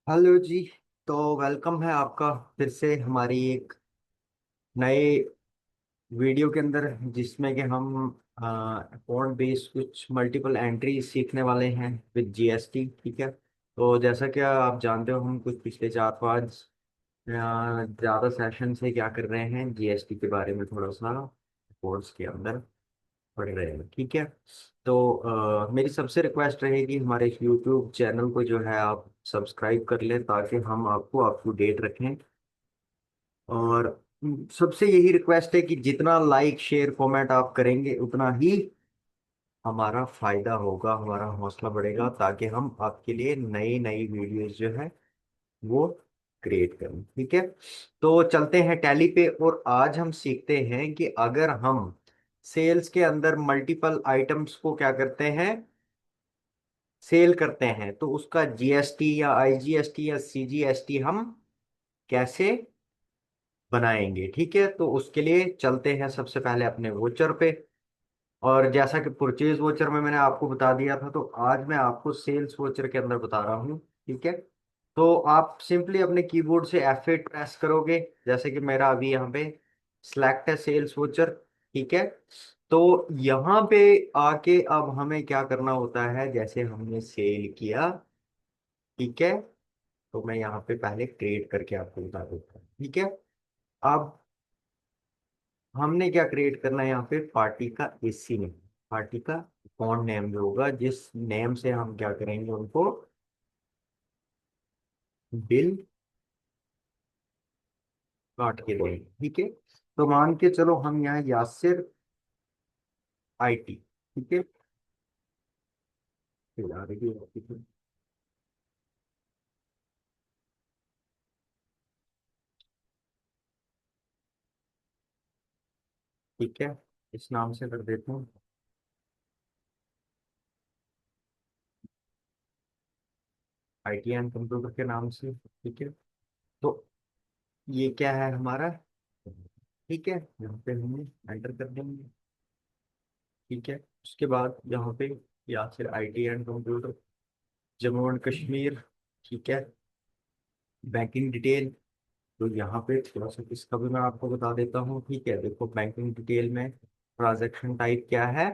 Hello जी। तो welcome है आपका फिर से हमारी एक नए वीडियो के अंदर, जिसमें कि हम अकाउंट बेस्ड कुछ मल्टीपल एंट्री सीखने वाले हैं विद जीएसटी। ठीक है, तो जैसा कि आप जानते हो, हम कुछ पिछले 4-5 ज़्यादा सेशन से क्या कर रहे हैं, जीएसटी के बारे में थोड़ा सा कोर्स के अंदर पढ़ रहे हैं। ठीक है, तो मेरी सबसे रिक्वेस्ट रहेगी, हमारे यूट्यूब चैनल को जो है आप सब्सक्राइब कर लें, ताकि हम आपको अप टू डेट रखें। और सबसे यही रिक्वेस्ट है कि जितना लाइक शेयर कमेंट आप करेंगे, उतना ही हमारा फायदा होगा, हमारा हौसला बढ़ेगा, ताकि हम आपके लिए नई नई वीडियोस जो है वो क्रिएट करें। ठीक है, तो चलते हैं टैली पे, और आज हम सीखते हैं कि अगर हम सेल्स के अंदर मल्टीपल आइटम्स को क्या करते हैं, सेल करते हैं, तो उसका जीएसटी या आईजीएसटी या सीजीएसटी हम कैसे बनाएंगे। ठीक है, तो उसके लिए चलते हैं सबसे पहले अपने वोचर पे। और जैसा कि परचेज वोचर में मैंने आपको बता दिया था, तो आज मैं आपको सेल्स वोचर के अंदर बता रहा हूँ। ठीक है, तो आप सिंपली अपने कीबोर्ड से F8 प्रेस करोगे, जैसे कि मेरा अभी यहाँ पे सिलेक्ट है सेल्स वोचर। ठीक है, तो यहाँ पे आके अब हमें क्या करना होता है, जैसे हमने सेल किया। ठीक है, तो मैं यहाँ पे पहले क्रिएट करके आपको बता देता हूँ। ठीक है, अब हमने क्या क्रिएट करना है, यहाँ पे पार्टी का एसी नेम, पार्टी का अकाउंट नेम जो होगा, जिस नेम से हम क्या करेंगे, उनको बिल काट के देंगे। ठीक है, तो मान के चलो हम यहाँ यासिर आईटी। ठीक है, फिर आ रही है। ठीक है, इस नाम से कर देता हूँ, आईटी एंड कंप्यूटर के नाम से। ठीक है, तो ये क्या है हमारा। ठीक है, यहाँ पे हमें एंटर कर देंगे। ठीक है, उसके बाद यहाँ पे Yasir IT and computer, Jammu and Kashmir. ठीक है, बैंकिंग डिटेल, तो यहाँ पे थोड़ा सा इसका भी मैं आपको बता देता हूँ। ठीक है, देखो बैंकिंग डिटेल में ट्रांजैक्शन टाइप क्या है,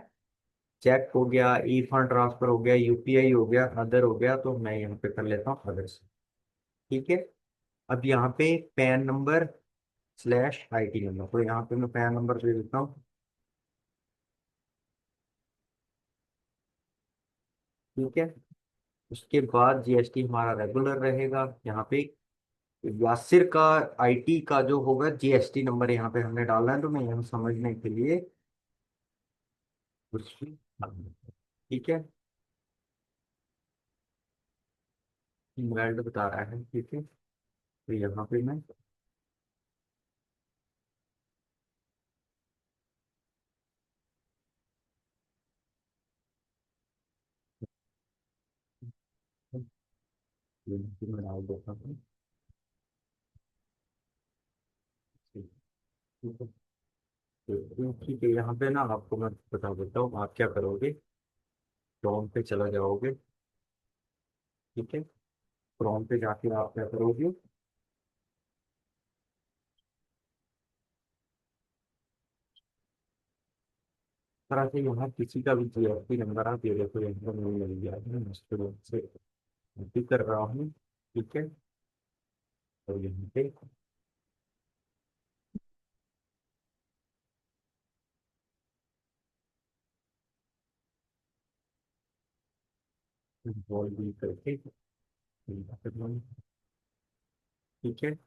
चेक हो गया, ई फंड ट्रांसफर हो गया, यूपीआई हो गया, अदर हो गया, तो मैं यहाँ पे कर लेता हूँ अदर्स। ठीक है, अब यहाँ पे pan number slash IT number, तो यहाँ पे मैं पैन नंबर दे देता हूँ। ठीक है, उसके बाद जीएसटी हमारा रेगुलर रहेगा। यहाँ पे यासिर का आईटी का जो होगा जीएसटी नंबर यहाँ पे हमने डालना है, तो मैं यहाँ समझने के लिए कुछ भी डाल देता हूं। ठीक है, इनवैलिड बता रहा है। ठीक है, तो यहाँ पे मैं मैं डाल देता हूँ। ठीक है, ठीक है, यहाँ पे ना आपको मैं बता देता हूँ, आप क्या करोगे, क्रोम पे चला जाओगे। ठीक है, क्रोम पे जाके आप क्या करोगे, तरह से यहाँ किसी का भी जीएसटी नंबर आप ये देखो, यहाँ पर नहीं मिल गया है, मैं इसको यहाँ से कॉपी कर रहा हूँ। ठीक है, और यहाँ पे बॉल भी करके यहाँ पे ठीक है,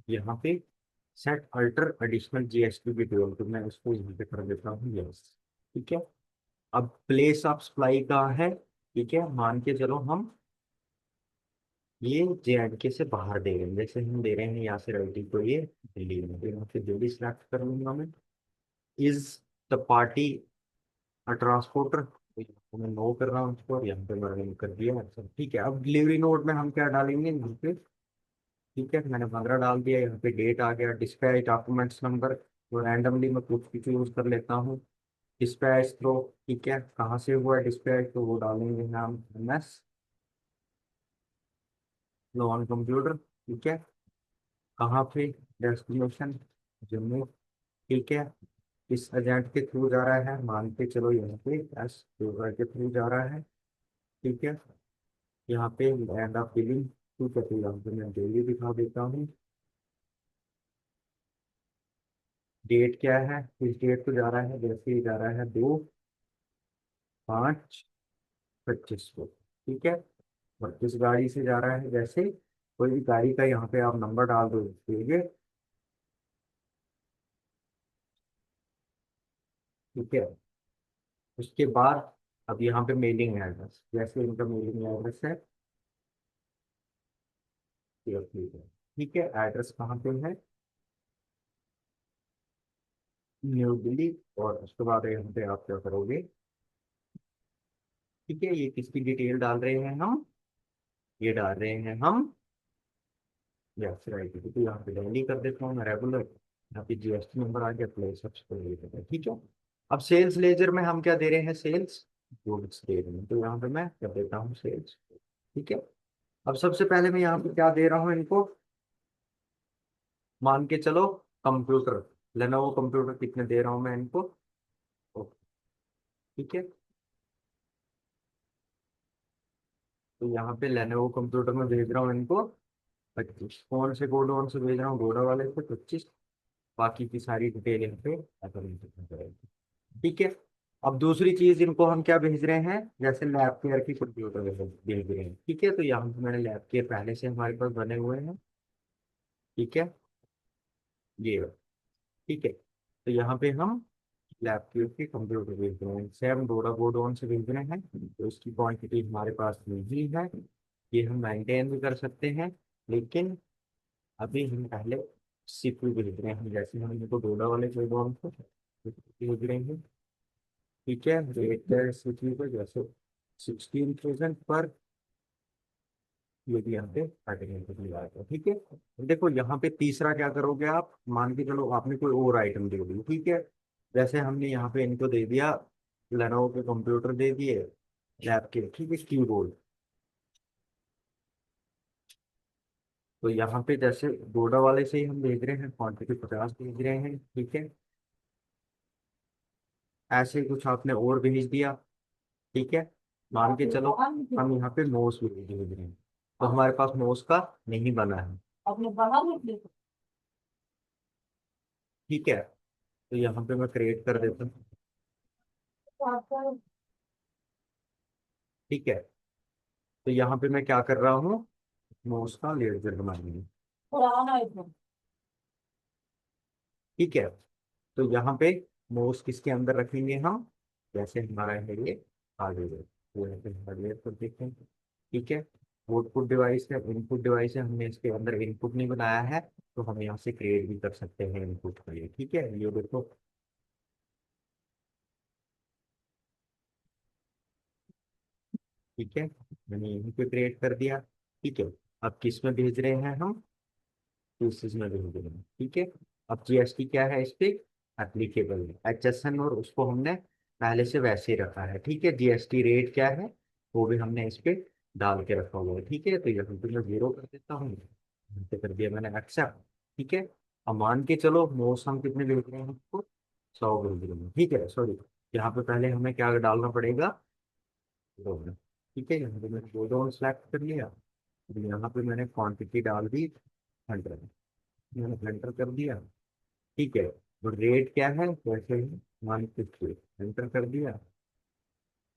यहाँ पे set alter additional GST detail, तो मैं उसको यहाँ पे कर देता हूँ यस। ठीक है, अब प्लेस ऑफ सप्लाई कहाँ है। ठीक है, मान के चलो हम ये जेएंडके से बाहर दे रहे हैं, जैसे हम दे रहे हैं यहाँ से रेडी को, ये दिल्ली में, तो यहाँ से दिल्ली सिलेक्ट कर लूंगा मैं। Is the party a transporter, तो यहाँ मैं नो कर रहा हूँ उसको, और यहाँ पे मैंने कर दिया। अच्छा ठीक है, अब डिलीवरी नोट में हम क्या डालेंगे यहाँ पे। ठीक है, मैंने 15 डाल दिया, यहाँ पे डेट आ गया, डिस्पैच डॉक्यूमेंट्स नंबर, तो रैंडमली मैं कुछ भी चूज कर लेता हूँ। डिस्पैच थ्रो, ठीक है, कहाँ से हुआ डिस्पैच, तो वो डालेंगे हम एमएस। लो ऑन कंप्यूटर, ठीक है। कहाँ पे? डेस्टिनेशन जम्मू, ठीक है। इस एजेंट के थ्रू जा रहा है, मान के चलो यहाँ पे एस के थ्रू जा रहा है, ठीक है। यहाँ पे एंड ऑफ बिलिंग, ठीक है। तो यहाँ पे मैं डेली दिखा देता हूँ। डेट क्या है? इस डेट को जा रहा है, जैसे ही जा रहा है 2/5/25 को, ठीक है। और किस गाड़ी से जा रहा है? जैसे कोई भी गाड़ी का यहाँ पे आप नंबर डाल दो, ठीक है, ठीक है। उसके बाद अब यहाँ पे मेलिंग एड्रेस, जैसे इनका मेलिंग एड्रेस है, ठीक है, ठीक है। एड्रेस कहाँ पे है? न्यू दिल्ली। और उसके बाद यहाँ पे आप क्या करोगे? ठीक है, ये किसकी डिटेल डाल रहे हैं हम? ये डाल रहे हैं हम, यस राइट। तो यहाँ पे दिल्ली कर देता हूँ मैं रेगुलर। यहाँ पे जीएसटी नंबर आ गया, प्लेस सबसे पहले ये करते हैं, ठीक है। अब सेल्स लेजर में हम क्या दे रहे हैं? सेल्स गुड्स दे रहे हैं, तो यहाँ पे मैं कर देता हूँ सेल्स, ठीक है। अब सबसे पहले मैं यहाँ पे क्या दे रहा हूँ इनको? मान के चलो कंप्यूटर, लेनोवो कंप्यूटर कितने दे रहा हूँ मैं इनको? ओ, ठीक है। तो यहाँ पे लेनोवो कंप्यूटर में भेज रहा हूँ इनको 25। कौन से गोडाउन से भेज रहा हूँ? गोडा वाले से 25। बाकी की सारी डिटेल यहाँ पे ऑटोमेटिक हो जाएगी, ठीक है। अब दूसरी चीज इनको हम क्या भेज रहे हैं? जैसे लैब केयर की कंप्यूटर भेज रहे हैं, ठीक है। तो यहाँ पे मैंने लैब केयर पहले से हमारे पास बने हुए हैं, ठीक है। ये ठीक है। तो यहाँ पे हम लैपटॉप के कंप्यूटर भेज रहे हैं, सेम डोरा गोडाउन से भेज रहे हैं, तो इसकी क्वांटिटी हमारे पास नहीं है। ये हम मेंटेन भी कर सकते हैं, लेकिन अभी हम पहले सीपीयू भेज रहे हैं। जैसे हम इनको डोरा वाले गोडाउन को भेज रहे हैं, ठीक है। रेट है सीपीयू पे जैसे 16,000 पर, ये भी यहाँ पे आर्टिकल पे लिया है, ठीक है। देखो यहाँ पे तीसरा क्या करोगे आप? मान के चलो आपने कोई और आइटम दे दी, ठीक है। जैसे हमने यहाँ पे इनको दे दिया, लेनोवो के कंप्यूटर दे दिए लैब के, ठीक है, कीबोर्ड। तो यहाँ पे जैसे डोडा वाले से ही हम भेज रहे हैं, क्वान्टिटी 50 भेज रहे हैं, ठीक है। ऐसे ही कुछ आपने और भेज दिया, ठीक है। मान के चलो हम यहाँ पे मोस भेज रहे हैं, तो हमारे पास मोस का नहीं बना है, ठीक है। तो यहाँ पे मैं क्रिएट कर देता हूँ, ठीक है। तो यहाँ पे मैं क्या कर रहा हूँ? मोस का लेजर बनाएंगे, ठीक है। तो यहाँ पे मोस किसके अंदर रखेंगे हम? जैसे हमारा है ये हार्डवेयर, तो यहाँ पे हार्डवेयर पर देखें, ठीक है। आउटपुट डिवाइस है, इनपुट डिवाइस है, हमने इसके अंदर इनपुट नहीं बनाया है, तो हम यहाँ से क्रिएट भी कर सकते हैं इनपुट के लिए, ठीक है। ये देखो, ठीक है, मैंने यहीं पे क्रिएट कर दिया, ठीक है। अब किस में भेज रहे हैं हम? इस चीज में भेज रहे हैं, ठीक है। अब जीएसटी क्या है इस पे? एप्लीकेबल है HSN, और उसको हमने पहले से वैसे ही रखा है, ठीक है। जीएसटी रेट क्या है वो भी हमने इस पे डाल के रखा हुआ है, ठीक है। तो यहाँ पे मैं 0 कर देता हूँ, यहाँ पे कर दिया मैंने एक्सेप्ट, ठीक है। अब मान के चलो मोस हम कितने भेज रहे हैं उसको? 100 भेज रहे हैं, ठीक है। सॉरी, यहाँ पे पहले हमें क्या डालना पड़ेगा? दो, ठीक है। यहाँ पे मैंने दो डॉलर सेलेक्ट कर लिया, फिर यहाँ पे मैंने क्वांटिटी डाल दी 100, मैंने एंटर कर दिया, ठीक है। तो रेट क्या है वैसे ही 150, एंटर कर दिया,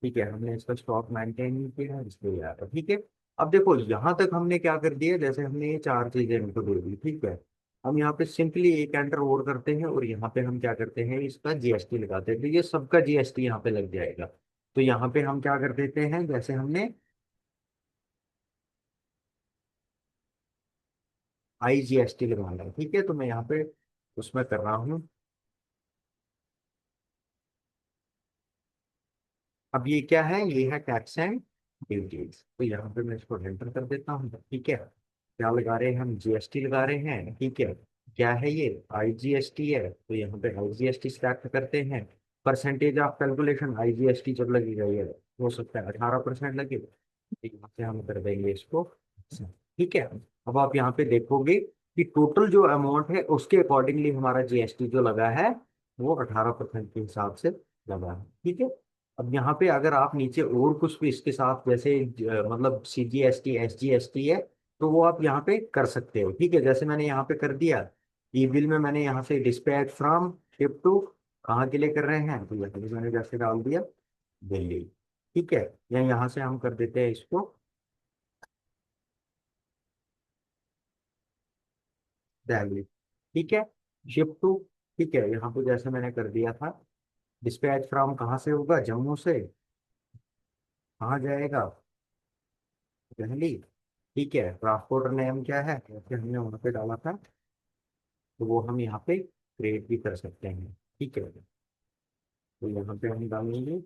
ठीक है। हमने इसका स्टॉक मेंटेन नहीं किया है इसलिए यार, ठीक है। अब देखो यहाँ तक हमने क्या कर दिया, जैसे हमने ये चार चीजें इनको दे दी, ठीक है। हम यहाँ पे सिंपली एक एंटर और करते हैं, और यहाँ पे हम क्या करते हैं, इसका जीएसटी लगाते हैं, तो ये सबका जीएसटी यहाँ पे लग जाएगा। तो यहाँ पे हम क्या कर देते हैं, जैसे हमने IGST लगवाना है, ठीक है। तो मैं यहाँ पे उसमें कर रहा हूँ। अब ये क्या है? ये है टैक्स एंड ड्यूटीज, तो यहाँ पे मैं इसको एंटर कर देता हूँ, ठीक है। क्या लगा रहे हैं हम? जीएसटी लगा रहे हैं, ठीक है। क्या है ये? IGST है, तो यहाँ पे IGST सिलेक्ट करते हैं। परसेंटेज ऑफ कैलकुलेशन IGST जब लगेगा, ये हो सकता है 18% लगे, तो यहाँ से हम कर देंगे इसको, ठीक है। अब आप यहाँ पे देखोगे कि टोटल जो अमाउंट है उसके अकॉर्डिंगली हमारा जीएसटी जो लगा है वो 18% के हिसाब से लगा है। ठीक है। अब यहाँ पे अगर आप नीचे और कुछ भी इसके साथ जैसे मतलब सीजीएसटी एसजीएसटी है तो वो आप यहाँ पे कर सकते हो। ठीक है, जैसे मैंने यहाँ पे कर दिया। ई बिल में मैंने यहाँ से डिस्पैच फ्रॉम शिप टू कहाँ के लिए कर रहे हैं तो यहाँ पे मैंने जैसे डाल दिया दिल्ली। ठीक है, या यहाँ से हम कर देते हैं इसको दिल्ली। ठीक है, शिप टू। ठीक है, यहाँ पे जैसे मैंने कर दिया था डिस्पैच फ्रॉम कहाँ से होगा, जम्मू से कहाँ जाएगा, दिल्ली। ठीक है, ट्रांसपोर्टर नेम क्या है जैसे हमने वहाँ पे डाला था तो वो हम यहाँ पे क्रिएट भी कर सकते हैं। ठीक है, तो यहाँ पे हम डालेंगे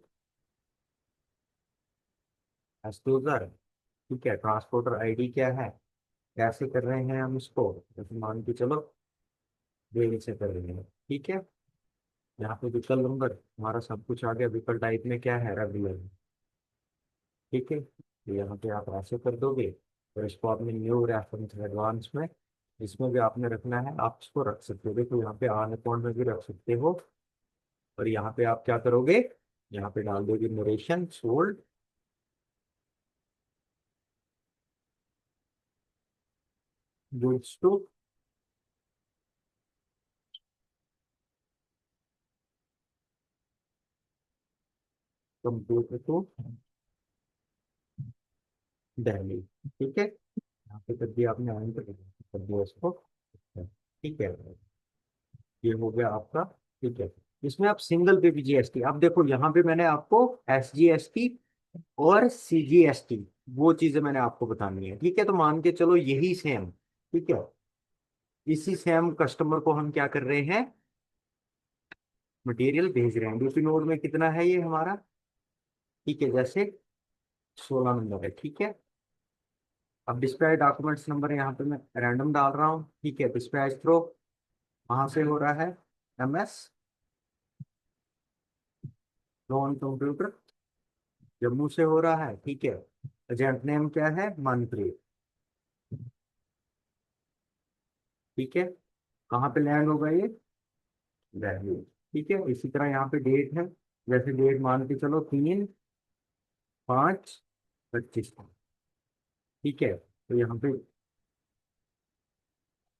एस्टूजर। ठीक है, ट्रांसपोर्टर आईडी क्या है, कैसे कर रहे हैं हम इसको, जैसे मान के चलो देरी से कर रहे हैं। ठीक है, यहाँ पे व्हीकल नंबर हमारा सब कुछ आ गया, व्हीकल टाइप में क्या है रेगुलर। ठीक है, तो यहाँ पे आप ऐसे कर दोगे और इसको आपने न्यू रेफरेंस एडवांस में इसमें भी आपने रखना है, आप इसको रख सकते हो। देखो यहाँ पे ऑन अकाउंट में भी रख सकते हो। और यहाँ पे आप क्या करोगे, यहाँ पे डाल दोगे narration sold goods to computer to Delhi. ठीक है, यहाँ पे कर दिया आपने ऑन कर दिया इसको। ठीक है, ये हो गया आपका। ठीक है, इसमें आप सिंगल पे भी जीएसटी, अब देखो यहाँ पे मैंने आपको एसजीएसटी और सीजीएसटी वो चीजें मैंने आपको बतानी है। ठीक है, तो मान के चलो यही सेम। ठीक है, इसी सेम कस्टमर को हम क्या कर रहे हैं, मटेरियल भेज रहे हैं। डीपी नोड में कितना है ये हमारा, ठीक है, जैसे 16 नंबर है। ठीक है, अब डिस्पैच डॉक्यूमेंट्स नंबर यहाँ पे मैं रैंडम डाल रहा हूँ। ठीक है, डिस्पैच थ्रो कहाँ से हो रहा है, एमएस नॉन कंप्यूटर जम्मू से हो रहा है। ठीक है, एजेंट नेम क्या है, मनप्रीत। ठीक है, कहाँ पे लैंड होगा ये, दिल्ली। ठीक है, इसी तरह यहाँ पे डेट है, जैसे डेट मान के चलो 3/5/25। ठीक है, तो यहाँ पे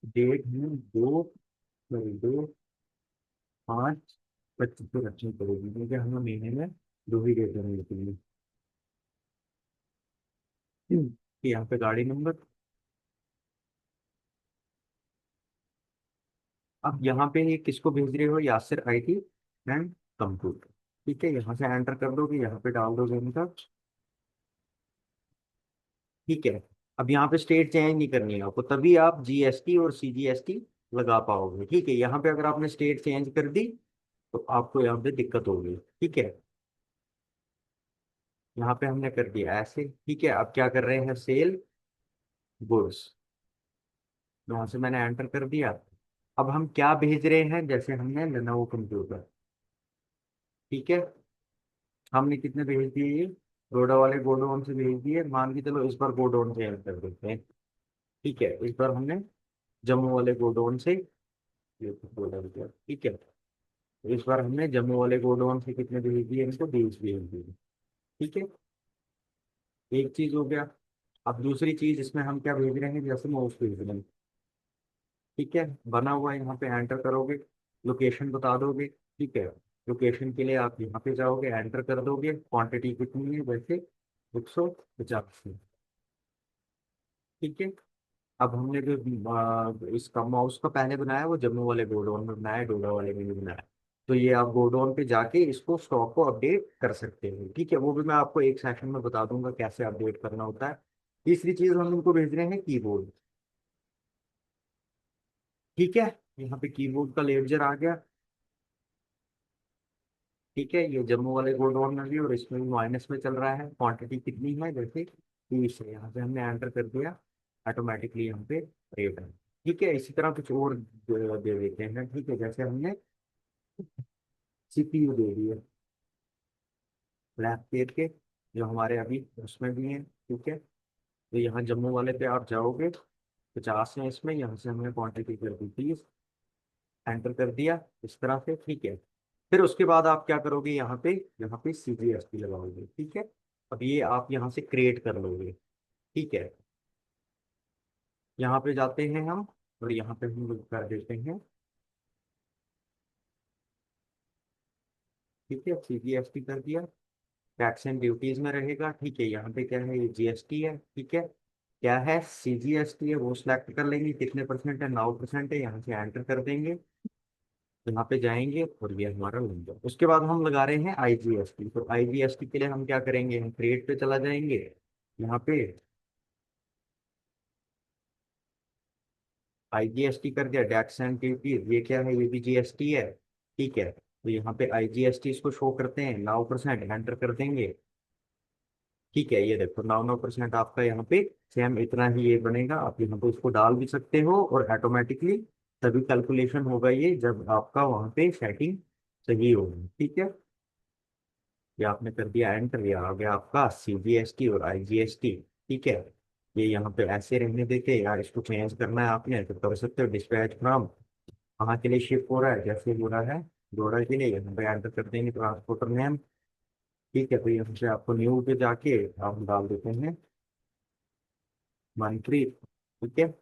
डेट है 2/5/25 को रखनी पड़ेगी क्योंकि हमें महीने में दो ही डेट होनी चाहिए। यहाँ पे गाड़ी नंबर, अब यहाँ पे ये किसको भेज रहे हो, यासिर आईटी एंड कंप्यूटर। ठीक है, यहाँ से एंटर कर दोगे, यहाँ पे डाल दोगे इनका। ठीक है, अब यहाँ पे स्टेट चेंज नहीं करनी है आपको, तभी आप जीएसटी और सीजीएसटी लगा पाओगे। ठीक है, यहाँ पे अगर आपने स्टेट चेंज कर दी तो आपको यहाँ पे दिक्कत होगी। ठीक है, यहाँ पे हमने कर दिया ऐसे। ठीक है, अब क्या कर रहे हैं, सेल गुड्स, यहाँ से मैंने एंटर कर दिया। अब हम क्या भेज रहे हैं, जैसे हमने लेनोवो कंप्यूटर। ठीक है, हमने कितने भेज दिए ये, रोडा वाले गोडाउन से भेज दिए, मान के चलो इस बार गोडाउन से एंटर कर देते हैं। ठीक है, इस बार हमने जम्मू वाले गोडाउन से ये गोडाउन किया। ठीक है, तो इस बार हमने जम्मू वाले गोडाउन से कितने भेज दिए, इनको 20 भेज दिए। ठीक है, एक चीज हो गया। अब दूसरी चीज इसमें हम क्या भेज रहे हैं, जैसे माउस भेज रहे हैं। ठीक है, बना हुआ है, यहाँ पे एंटर करोगे, लोकेशन बता दोगे। ठीक है, लोकेशन के लिए आप यहाँ पे जाओगे, एंटर कर दोगे, क्वांटिटी कितनी है, वैसे 150। ठीक है, अब हमने जो इसका माउस का पहले बनाया वो जम्मू वाले गोडाउन में बनाया, डोडा वाले में भी बनाया। तो ये आप गोडाउन पे जाके इसको स्टॉक को अपडेट कर सकते हो। ठीक है, वो भी मैं आपको एक सेशन में बता दूंगा कैसे अपडेट करना होता है। तीसरी चीज हम इनको भेज रहे हैं कीबोर्ड। ठीक है, यहाँ पे कीबोर्ड का लेक्चर आ गया। ठीक है, ये जम्मू वाले गोडाउन में भी और इसमें भी माइनस में चल रहा है, क्वांटिटी कितनी है, जैसे 30 है, यहाँ पे हमने एंटर कर दिया, ऑटोमेटिकली यहाँ पे रेट है। ठीक है, इसी तरह कुछ और दे देते हैं। ठीक है, जैसे हमने सीपीयू दे दिए लैपटॉप के, जो हमारे अभी उसमें भी है। ठीक है, तो यहाँ जम्मू वाले पे आप जाओगे, 50 है इसमें, यहाँ से हमने क्वांटिटी कर दी 30, एंटर कर दिया इस तरह से, ठीक है। फिर उसके बाद आप क्या करोगे, यहाँ पे CGST लगाओगे, ठीक है। अब ये आप यहाँ से क्रिएट कर लोगे, ठीक है। यहाँ पे जाते हैं हम, और यहाँ पे हम लोग कर देते हैं, ठीक है, CGST कर दिया। टैक्स एंड ड्यूटीज में रहेगा, ठीक है। यहाँ पे क्या है, ये GST है, ठीक है। क्या है, CGST है, वो सिलेक्ट कर लेंगे, कितने परसेंट है, 9% है, यहाँ से एंटर कर देंगे। यहाँ पे जाएंगे और ये हमारा लग गया। उसके बाद हम लगा रहे हैं IGST, तो IGST के लिए हम क्या करेंगे, हम क्रिएट पे चला जाएंगे। यहाँ पे IGST कर दिया, टैक्स एंड ड्यूटीज, ये क्या है, ये भी GST है, ठीक है। तो यहाँ पे IGST इसको शो करते हैं, 9% एंटर कर देंगे, ठीक है। ये देखो 9% आपका यहाँ पे सेम इतना ही ये बनेगा। आप यहाँ पे इसको डाल भी सकते हो, और ऑटोमेटिकली तभी कैलकुलेशन होगा ये जब आपका वहाँ पे सेटिंग सही होगी, ठीक है। ये आपने कर दिया एंटर, ये आ गया आपका CGST और IGST, ठीक है। ये यहाँ पे ऐसे रहने देते यार, इसको चेंज करना है आपने तो कर सकते हो। डिस्पैच फ्रॉम कहाँ के लिए शिफ्ट हो रहा है, जैसे हो रहा है डोडा के लिए, यहाँ पे एंटर कर देंगे ट्रांसपोर्टर नेम, ठीक है। तो यहाँ से आपको न्यू पे जाके आप डाल देते हैं मनप्रीत, ठीक है।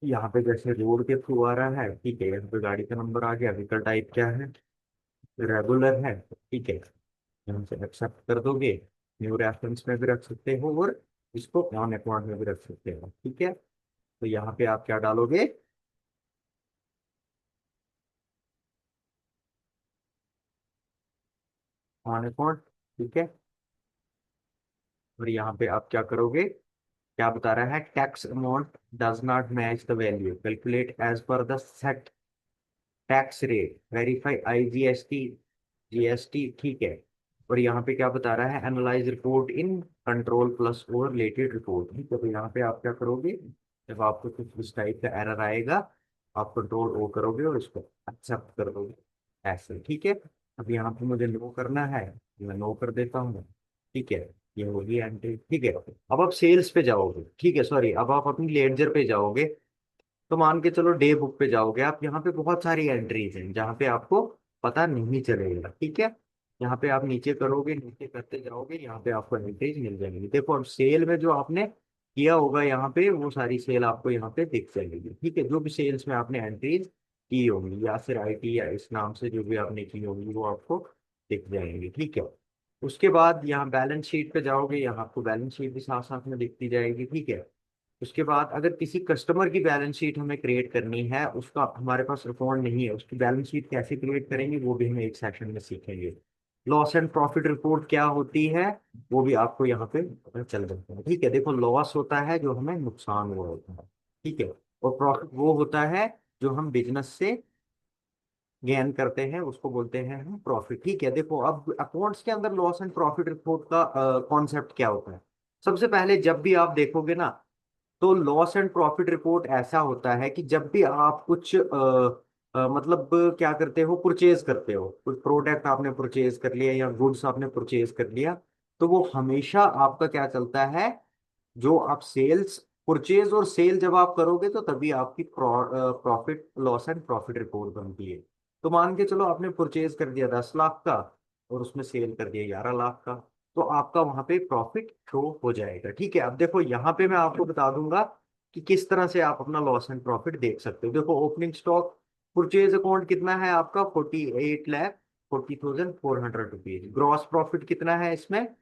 यहाँ पे जैसे रोड के थ्रू आ रहा है, ठीक है, यहाँ पे गाड़ी का नंबर आ गया, व्हीकल टाइप क्या है, रेगुलर है, ठीक है। यहाँ से एक्सेप्ट कर दोगे। न्यू रेफरेंस में भी रख सकते हो, और इसको ऑन अकाउंट में भी रख सकते हो, ठीक है। तो यहाँ पे आप क्या डालोगे, ऑन अकाउंट, ठीक है। और यहाँ पे आप क्या करोगे, क्या बता रहा है, tax amount does not match the value, calculate as per the set tax rate, verify IGST GST, ठीक है। और यहाँ पे क्या बता रहा है, analyse report in control plus और रिलेटेड रिपोर्ट, ठीक है। तो यहाँ पे आप क्या करोगे, जब आपको कुछ इस टाइप का एरर आएगा, आप कंट्रोल O करोगे और इसको एक्सेप्ट कर दोगे, ऐसे, ठीक है। अब यहाँ पे मुझे नो करना है, मैं नो कर देता हूँ, ठीक है। ये होगी एंट्री, ठीक है। अब आप सेल्स पे जाओगे, ठीक है, सॉरी, अब आप अपनी लेडजर पे जाओगे। तो मान के चलो डे बुक पे जाओगे आप, यहाँ पे बहुत सारी एंट्रीज हैं जहाँ पे आपको पता नहीं चलेगा, ठीक है। यहाँ पे आप नीचे करोगे, नीचे करते जाओगे, यहाँ पे आपको एंट्रीज मिल जाएंगी। देखो अब सेल में जो आपने किया होगा यहाँ पे, वो सारी सेल आपको यहाँ पे दिख जाएगी, ठीक है। जो भी सेल्स में आपने एंट्रीज की होंगी, या फिर IT या इस नाम से जो भी आपने की होगी, वो आपको दिख जाएंगी, ठीक है। उसके बाद यहाँ बैलेंस शीट पे जाओगे, यहाँ आपको बैलेंस शीट भी साथ साथ में दिखती जाएगी, ठीक है। उसके बाद अगर किसी कस्टमर की बैलेंस शीट हमें क्रिएट करनी है, उसका हमारे पास रिकॉर्ड नहीं है, उसकी बैलेंस शीट कैसे क्रिएट करेंगे, वो भी हम एक सेशन में सीखेंगे। लॉस एंड प्रॉफिट रिपोर्ट क्या होती है, वो भी आपको यहाँ पे पता चल जाता है, ठीक है। देखो लॉस होता है जो हमें नुकसान हुआ होता है, ठीक है। और प्रॉफिट वो होता है जो हम बिजनेस से गेन करते हैं, उसको बोलते हैं हम प्रॉफिट, ठीक है। देखो अब अकाउंट्स के अंदर लॉस एंड प्रॉफिट रिपोर्ट का कॉन्सेप्ट क्या होता है। सबसे पहले जब भी आप देखोगे ना, तो लॉस एंड प्रॉफिट रिपोर्ट ऐसा होता है कि जब भी आप कुछ मतलब क्या करते हो, परचेज करते हो, कुछ प्रोडक्ट आपने परचेज कर लिया या गुड्स आपने परचेज कर लिया, तो वो हमेशा आपका क्या चलता है, जो आप सेल्स, परचेज और सेल जब आप करोगे, तो तभी आपकी profit loss and profit report बनती है। तो मान के चलो आपने परचेज कर दिया 10 लाख का, और उसमें सेल कर दिया 11 लाख का, तो आपका वहां पे प्रॉफिट शो हो जाएगा, ठीक है। अब देखो यहाँ पे मैं आपको बता दूंगा कि किस तरह से आप अपना लॉस एंड प्रॉफिट देख सकते हो। देखो ओपनिंग स्टॉक परचेज अकाउंट कितना है आपका, 48,40,400 रुपीज। ग्रॉस प्रॉफिट कितना है इसमें,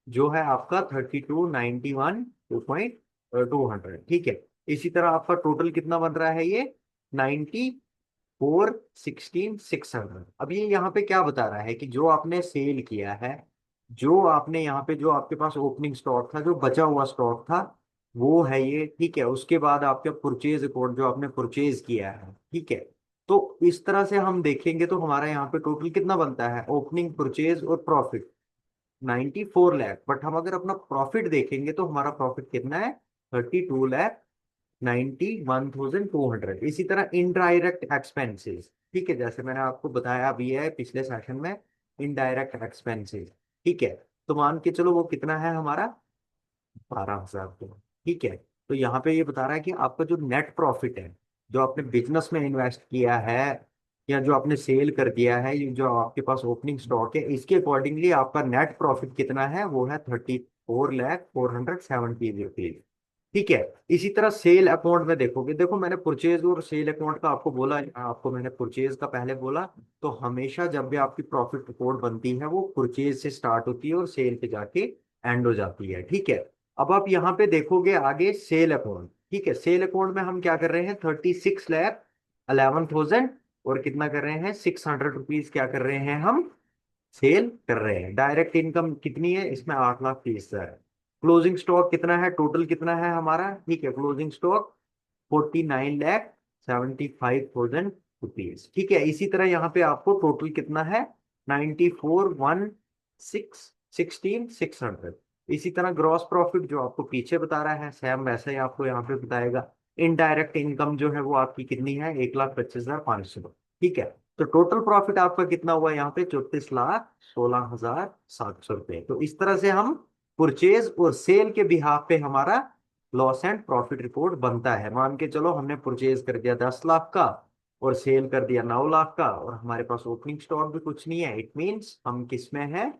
जो है आपका 3291 2.200, ठीक है। इसी तरह आपका टोटल कितना बन रहा है, ये 94,16,600। अब ये यहाँ पे क्या बता रहा है कि जो आपने सेल किया है, जो आपने यहाँ पे, जो आपके पास ओपनिंग स्टॉक था, जो बचा हुआ स्टॉक था, वो है ये, ठीक है। उसके बाद आपका परचेज अकाउंट जो आपने परचेज किया है, ठीक है। तो इस तरह से हम देखेंगे तो हमारा यहाँ पे टोटल कितना बनता है, ओपनिंग, परचेज और प्रॉफिट, 94 लाख। बट हम अगर अपना प्रॉफिट देखेंगे तो हमारा प्रॉफिट कितना है, 32,91,200। इसी तरह इनडायरेक्ट एक्सपेंसेस, ठीक है, जैसे मैंने आपको बताया अभी है पिछले सेशन में, इनडायरेक्ट एक्सपेंसेस, ठीक है। तो मान के चलो वो कितना है हमारा, 12,000 के। ठीक है, तो यहाँ पे ये बता रहा है कि आपका जो नेट प्रॉफिट है, जो आपने बिजनेस में इन्वेस्ट किया है या जो आपने सेल कर दिया है, ये जो आपके पास ओपनिंग स्टॉक है, इसके अकॉर्डिंगली आपका नेट प्रॉफिट कितना है, वो है 34,470 रुपीज। ठीक है। इसी तरह सेल अकाउंट में देखोगे, देखो मैंने परचेज और सेल अकाउंट का आपको बोला, आपको मैंने परचेज का पहले बोला। तो हमेशा जब भी आपकी प्रॉफिट रिपोर्ट बनती है वो परचेज से स्टार्ट होती है और सेल पे जाके एंड हो जाती है। ठीक है। अब आप यहाँ पे देखोगे आगे सेल अकाउंट। ठीक है, सेल अकाउंट में हम क्या कर रहे हैं, 36,11,000 और कितना कर रहे हैं, 600 रुपीज क्या कर रहे हैं हम, सेल कर रहे हैं। डायरेक्ट इनकम कितनी है इसमें, 8,30,000 है। क्लोजिंग स्टॉक कितना है, टोटल कितना है हमारा, ठीक है, क्लोजिंग स्टॉक 49,75,000 रुपीज। ठीक है, इसी तरह यहाँ पे आपको टोटल कितना है, 94,116,600। इसी तरह ग्रॉस प्रॉफिट जो आपको पीछे बता रहा है सेम वैसा ही आपको यहाँ पे बताएगा। इनडायरेक्ट इनकम जो है वो आपकी कितनी है, 1,25,500। ठीक है, तो टोटल प्रॉफिट आपका कितना हुआ यहाँ पे, 34,16,700 रुपये। तो इस तरह से हम परचेज और सेल के बिहाफ पे हमारा लॉस एंड प्रॉफिट रिपोर्ट बनता है। मान के चलो हमने परचेज कर दिया 10 लाख का और सेल कर दिया 9 लाख का, और हमारे पास ओपनिंग स्टॉक भी कुछ नहीं है, इट मीन्स हम किस में है,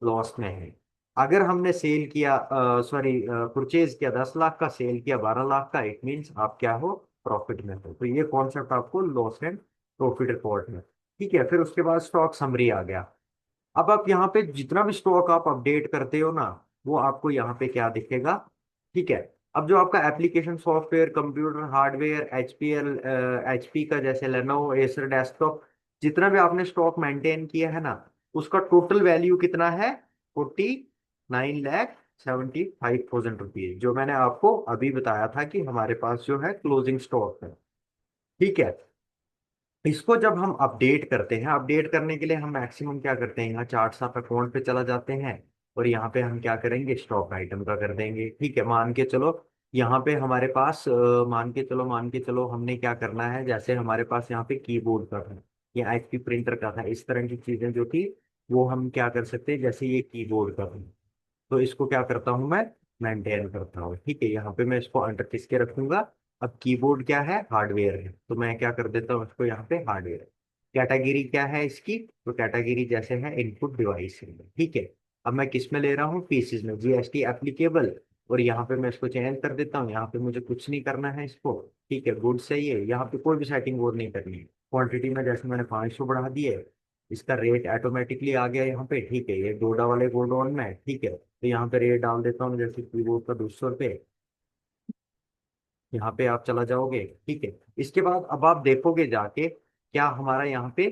लॉस में है। अगर हमने सेल किया, सॉरी, परचेज किया 10 लाख का, सेल किया 12 लाख का, इट मीन्स आप क्या हो, प्रॉफिट में हो। तो ये कॉन्सेप्ट आपको लॉस एंड प्रॉफिट रिपोर्ट में। ठीक है, फिर उसके बाद स्टॉक समरी आ गया। अब आप यहाँ पे जितना भी स्टॉक आप अपडेट करते हो ना, वो आपको यहाँ पे क्या दिखेगा। ठीक है, अब जो आपका application software, computer hardware, HPL, HP का जैसे लेनोवो, एसर डेस्कटॉप, जितना भी आपने स्टॉक मेंटेन किया है ना, उसका टोटल वैल्यू कितना है, 49,75,000 रुपीज, जो मैंने आपको अभी बताया था कि हमारे पास जो है क्लोजिंग स्टॉक है। ठीक है, इसको जब हम अपडेट करते हैं, अपडेट करने के लिए हम मैक्सिमम क्या करते हैं, यहाँ चार्ट्स ऑफ अकाउंट पे चला जाते हैं और यहाँ पे हम क्या करेंगे, स्टॉक आइटम का कर देंगे। ठीक है, मान के चलो यहाँ पे हमारे पास मान के चलो हमने क्या करना है, जैसे हमारे पास यहाँ पे कीबोर्ड का था या एचपी प्रिंटर का था, इस तरह की चीजें जो थी वो हम क्या कर सकते हैं, जैसे ये कीबोर्ड का था, तो इसको क्या करता हूँ मैं, मेंटेन करता हूँ। ठीक है, यहाँ पे मैं इसको अंडर किसके रखूंगा, अब कीबोर्ड क्या है, हार्डवेयर है, तो मैं क्या कर देता हूँ इसको यहाँ पे हार्डवेयर। कैटेगरी क्या है इसकी, तो कैटेगरी जैसे है इनपुट डिवाइस। ठीक है, अब मैं किस में ले रहा हूँ, पीसीज में, जीएसटी एप्लीकेबल। और यहाँ पे मैं इसको चेंज कर देता हूँ, यहाँ पे मुझे कुछ नहीं करना है इसको। ठीक है, गुड सही है, यहाँ पे कोई भी सेटिंग और नहीं करनी है। क्वांटिटी में जैसे मैंने 500 बढ़ा दिए, इसका रेट ऑटोमेटिकली आ गया यहाँ पे। ठीक है, ये डोडा वाले गोल्ड में है। ठीक है, तो यहाँ पे रेट डाल देता हूँ, जैसे कीबोर्ड का 200 रुपये, यहाँ पे आप चला जाओगे। ठीक है, इसके बाद अब आप देखोगे जाके क्या हमारा यहाँ पे।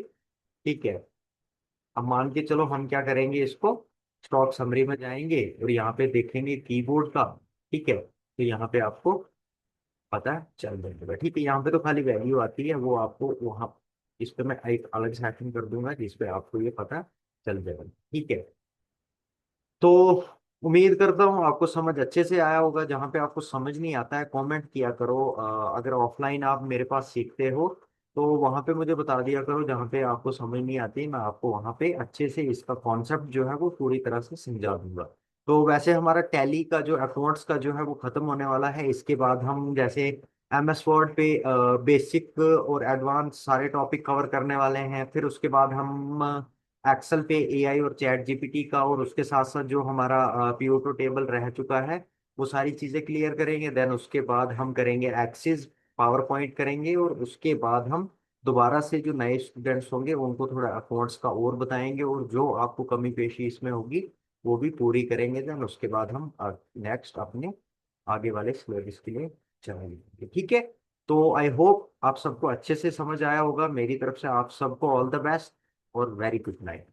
ठीक है, अब मान के चलो हम क्या करेंगे, इसको स्टॉक समरी में जाएंगे और यहाँ पे देखेंगे कीबोर्ड का। ठीक है, तो यहाँ पे आपको पता चल जाएगा। ठीक है, यहाँ पे तो खाली वैल्यू आती है, वो आपको वहाँ, इस पे मैं एक अलग सेटिंग कर दूंगा जिसपे आपको ये पता चल जाएगा। ठीक है, तो उम्मीद करता हूँ आपको समझ अच्छे से आया होगा। जहाँ पे आपको समझ नहीं आता है कमेंट किया करो। अगर ऑफलाइन आप मेरे पास सीखते हो तो वहाँ पे मुझे बता दिया करो, जहाँ पे आपको समझ नहीं आती मैं आपको वहाँ पे अच्छे से इसका कॉन्सेप्ट जो है वो पूरी तरह से समझा दूंगा। तो वैसे हमारा टैली का जो अकाउंट्स का जो है वो खत्म होने वाला है। इसके बाद हम जैसे एमएस वर्ड पे बेसिक और एडवांस सारे टॉपिक कवर करने वाले हैं। फिर उसके बाद हम एक्सेल पे एआई और चैट जीपीटी का, और उसके साथ साथ जो हमारा पीओटो टेबल रह चुका है वो सारी चीजें क्लियर करेंगे। देन उसके बाद हम करेंगे एक्सिस पावर पॉइंट करेंगे, और उसके बाद हम दोबारा से जो नए स्टूडेंट्स होंगे उनको थोड़ा अकाउंट्स का और बताएंगे, और जो आपको कमी पेशी इसमें होगी वो भी पूरी करेंगे। देन उसके बाद हम नेक्स्ट अपने आगे वाले सिलेबस के लिए चलेंगे। ठीक है, तो आई होप आप सबको अच्छे से समझ आया होगा। मेरी तरफ से आप सबको ऑल द बेस्ट और वेरी गुड नाइट।